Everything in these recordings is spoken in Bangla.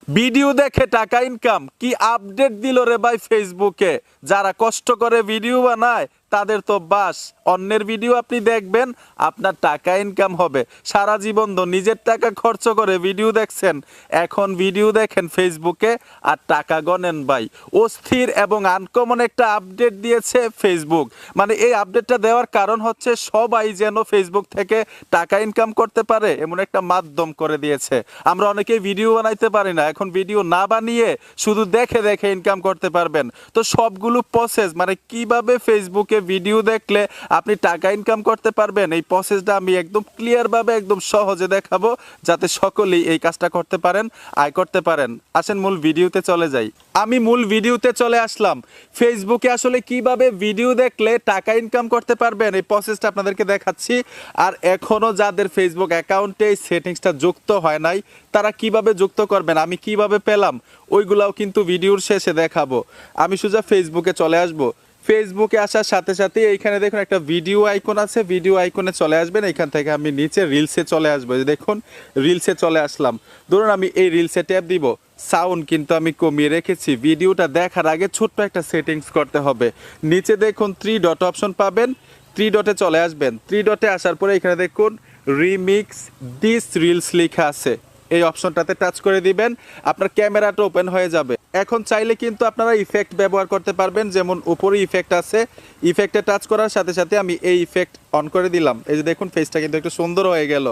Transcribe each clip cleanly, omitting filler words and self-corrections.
ভিডিও দেখে টাকা ইনকাম কি আপডেট দিল রে ভাই ফেসবুকে। যারা কষ্ট করে ভিডিও বানায় তাদের তো বাস, অন্যের ভিডিও আপনি দেখবেন আপনার টাকা ইনকাম হবে। সারা জীবন তো নিজের টাকা খরচ করে ভিডিও দেখছেন, এখন ভিডিও দেখেন ফেসবুকে আর টাকা গনেন ভাই। অস্থির এবং আনকমন একটা আপডেট দিয়েছে ফেসবুক। মানে এই আপডেটটা দেওয়ার কারণ হচ্ছে সবাই যেন ফেসবুক থেকে টাকা ইনকাম করতে পারে এমন একটা মাধ্যম করে দিয়েছে। আমরা অনেকেই ভিডিও বানাইতে পারি না, এখন ভিডিও না বানিয়ে শুধু দেখে দেখে ইনকাম করতে পারবেন। তো সবগুলো প্রসেস মানে কিভাবে ফেসবুকে ভিডিও দেখলে আপনি টাকা ইনকাম করতে পারবেন, এই প্রসেসটা আমি একদম ক্লিয়ারভাবে একদম সহজে দেখাবো, যাতে সকলেই এই কাজটা করতে পারেন, আয় করতে পারেন। আসেন মূল ভিডিওতে চলে যাই। আমি মূল ভিডিওতে চলে আসলাম। ফেসবুকে আসলে কিভাবে ভিডিও দেখলে টাকা ইনকাম করতে পারবেন এই প্রসেসটা আপনাদেরকে দেখাচ্ছি। আর এখনও যাদের ফেসবুক অ্যাকাউন্টে এই সেটিংসটা যুক্ত হয় নাই তারা কিভাবে যুক্ত করবেন, আমি কিভাবে পেলাম, ওইগুলাও কিন্তু ভিডিওর শেষে দেখাবো। আমি সোজা ফেসবুকে চলে আসব। ফেসবুকে আসার সাথে সাথে এইখানে দেখুন একটা ভিডিও আইকন আছে, ভিডিও আইকনে চলে আসবেন। এইখান থেকে আমি নিচে রিলসে চলে আসবো। যে দেখুন রিলসে চলে আসলাম। ধরুন আমি এই রিলসে ট্যাপ দিব। সাউন্ড কিন্তু আমি কমিয়ে রেখেছি। ভিডিওটা দেখার আগে ছোট্ট একটা সেটিংস করতে হবে। নিচে দেখুন 3 ডট অপশন পাবেন, 3 ডটে চলে আসবেন। 3 ডটে আসার পরে এখানে দেখুন রিমিক্স দিস রিলস লেখা আছে, এই অপশনটাতে টাচ করে দিবেন, আপনার ক্যামেরাটা ওপেন হয়ে যাবে। এখন চাইলে কিন্তু আপনারা ইফেক্ট ব্যবহার করতে পারবেন, যেমন উপরে ইফেক্ট আছে, ইফেক্টে টাচ করার সাথে সাথে আমি এই ইফেক্ট অন করে দিলাম। এই যে দেখুন ফেসটা কিন্তু একটু সুন্দর হয়ে গেল।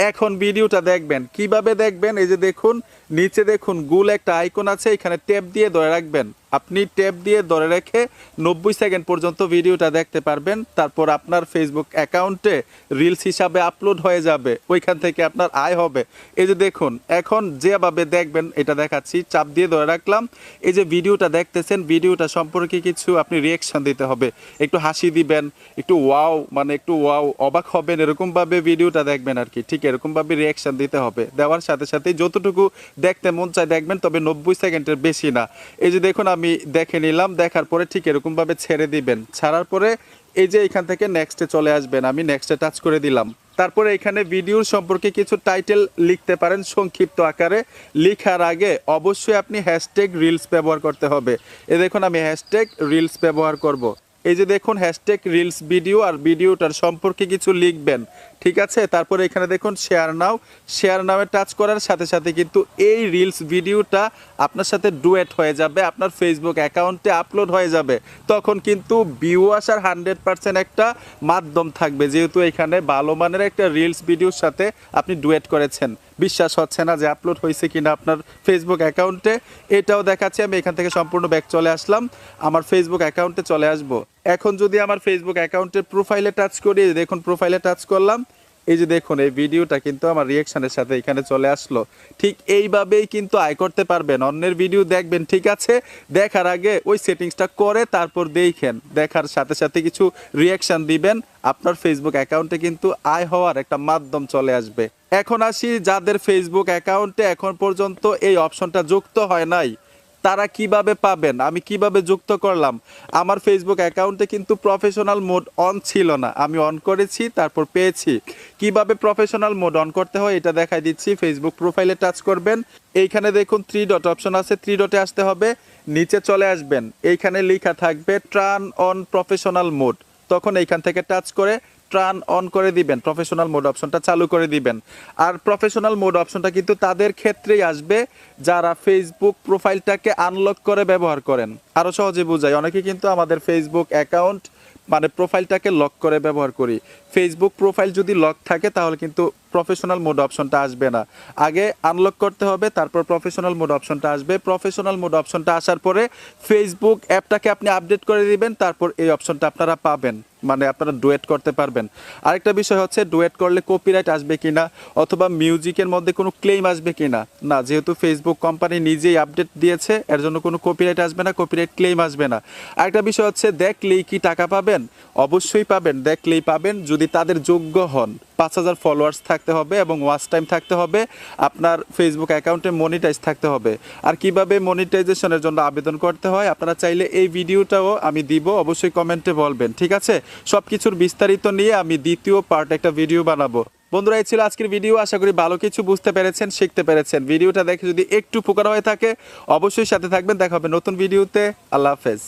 এখন ভিডিওটা দেখবেন কিভাবে দেখবেন, এই যে দেখুন নিচে দেখুন গুল একটা আইকন আছে, এখানে ট্যাপ দিয়ে ধরে রাখবেন। আপনি ট্যাপ দিয়ে ধরে রেখে 90 সেকেন্ড পর্যন্ত ভিডিওটা দেখতে পারবেন। তারপর আপনার ফেসবুক অ্যাকাউন্টে রিলস হিসাবে আপলোড হয়ে যাবে, ওইখান থেকে আপনার আয় হবে। এই যে দেখুন এখন যেভাবে দেখবেন এটা দেখাচ্ছি, চাপ দিয়ে ধরে রাখলাম। এই যে ভিডিওটা দেখতেছেন, ভিডিওটা সম্পর্কে কিছু আপনি রিয়াকশন দিতে হবে, একটু হাসি দিবেন, একটু ওয়াও মানে একটু ওয়াও অবাক হবেন, এরকমভাবে ভিডিওটা দেখবেন আর কি। ঠিক এরকমভাবে রিয়াকশন দিতে হবে। দেওয়ার সাথে সাথে যতটুকু দেখতে মন চায় দেখবেন, তবে 90 সেকেন্ডের বেশি না। এই যে দেখুন আমি দেখে নিলাম, দেখার পরে ঠিক এরকমভাবে ছেড়ে দিবেন। ছাড়ার পরে এই যে এখান থেকে নেক্সটে চলে আসবেন, আমি নেক্সটে টাচ করে দিলাম। তারপরে এখানে ভিডিওর সম্পর্কে কিছু টাইটেল লিখতে পারেন সংক্ষিপ্ত আকারে। লিখার আগে অবশ্যই আপনি হ্যাশট্যাগ রিলস ব্যবহার করতে হবে। এ দেখুন আমি হ্যাশট্যাগ রিলস ব্যবহার করব। এই যে দেখুন হ্যাশট্যাগ রিলস ভিডিও, আর ভিডিওটার সম্পর্কে কিছু লিখবেন, ঠিক আছে। তারপরে এখানে দেখুন শেয়ার নাও, শেয়ার নামে টাচ করার সাথে সাথে কিন্তু এই রিলস ভিডিওটা আপনার সাথে ডুয়েট হয়ে যাবে, আপনার ফেসবুক অ্যাকাউন্টে আপলোড হয়ে যাবে। তখন কিন্তু ভিউ আসার 100% একটা মাধ্যম থাকবে, যেহেতু এখানে ভালো মানের একটা রিলস ভিডিওর সাথে আপনি ডুয়েট করেছেন। বিশ্বাস হচ্ছে না যে আপলোড হয়েছে কিনা আপনার ফেসবুক অ্যাকাউন্টে, এটাও দেখাচ্ছি। আমি এখান থেকে সম্পূর্ণ ব্যাক চলে আসলাম, আমার ফেসবুক অ্যাকাউন্টে চলে আসব। এখন যদি আমার ফেসবুক অ্যাকাউন্টের প্রোফাইলে টাচ করি, দেখুন প্রোফাইলে টাচ করলাম, এই যে দেখুন এই ভিডিওটা কিন্তু আমার রিয়াকশনের সাথে এখানে চলে আসলো। ঠিক এইভাবেই কিন্তু আয় করতে পারবেন। অন্যের ভিডিও দেখবেন, ঠিক আছে, দেখার আগে ওই সেটিংসটা করে তারপর দেখেন, দেখার সাথে সাথে কিছু রিয়াকশন দিবেন, আপনার ফেসবুক অ্যাকাউন্টে কিন্তু আয় হওয়ার একটা মাধ্যম চলে আসবে। এখন আসি যাদের ফেসবুক অ্যাকাউন্টে এখন পর্যন্ত এই অপশনটা যুক্ত হয় নাই, তারা কিভাবে পাবেন, আমি কিভাবে যুক্ত করলাম। আমার ফেসবুক অ্যাকাউন্টে কিন্তু প্রফেশনাল মোড অন ছিল না, আমি অন করেছি তারপর পেয়েছি। কিভাবে প্রফেশনাল মোড অন করতে হয় এটা দেখাই দিচ্ছি। ফেসবুক প্রোফাইলে টাচ করবেন, এইখানে দেখুন 3 ডট অপশন আছে, 3 ডটে আসতে হবে, নিচে চলে আসবেন, এইখানে লেখা থাকবে টার্ন অন প্রফেশনাল মোড। তখন এইখান থেকে টাচ করে টার্ন অন করে দিবেন, প্রফেশনাল মোড অপশনটা চালু করে দিবেন। আর প্রফেশনাল মোড অপশনটা কিন্তু তাদের ক্ষেত্রেই আসবে যারা ফেসবুক প্রোফাইলটাকে আনলক করে ব্যবহার করেন। আরও সহজে বোঝাই, অনেকে কিন্তু আমাদের ফেসবুক অ্যাকাউন্ট মানে প্রোফাইলটাকে লক করে ব্যবহার করি। ফেসবুক প্রোফাইল যদি লক থাকে তাহলে কিন্তু প্রফেশনাল মোড অপশনটা আসবে না। আগে আনলক করতে হবে, তারপর প্রফেশনাল মোড অপশনটা আসবে। প্রফেশনাল মোড অপশনটা আসার পরে ফেসবুক অ্যাপটাকে আপনি আপডেট করে দিবেন, তারপর এই অপশনটা আপনারা পাবেন, মানে আপনারা ডুয়েট করতে পারবেন। আরেকটা বিষয় হচ্ছে ডুয়েট করলে কপিরাইট আসবে কিনা, অথবা মিউজিকের মধ্যে কোনো ক্লেম আসবে কিনা। না, যেহেতু ফেসবুক কোম্পানি নিজেই আপডেট দিয়েছে, এর জন্য কোনো কপিরাইট আসবে না, কপিরাইট ক্লেম আসবে না। আরেকটা বিষয় হচ্ছে দেখলেই কি টাকা পাবেন, অবশ্যই পাবেন, দেখলেই পাবেন যদি তাদের যোগ্য হন। 5000 ফলোয়ার্স থাকতে হবে এবং ওয়াচ টাইম থাকতে হবে, আপনার ফেসবুক অ্যাকাউন্টে মনিটাইজ থাকতে হবে। আর কিভাবে মনিটাইজেশনের জন্য আবেদন করতে হয় আপনারা চাইলে এই ভিডিওটাও আমি দিব, অবশ্যই কমেন্টে বলবেন, ঠিক আছে। সব কিছুর বিস্তারিত নিয়ে আমি দ্বিতীয় পার্ট একটা ভিডিও বানাবো। বন্ধুরা, এই ছিল আজকের ভিডিও। আশা করি ভালো কিছু বুঝতে পেরেছেন, শিখতে পেরেছেন। ভিডিওটা দেখে যদি একটু উপকার হয়ে থাকে অবশ্যই সাথে থাকবেন। দেখা হবে নতুন ভিডিওতে। আল্লাহ হাফেজ।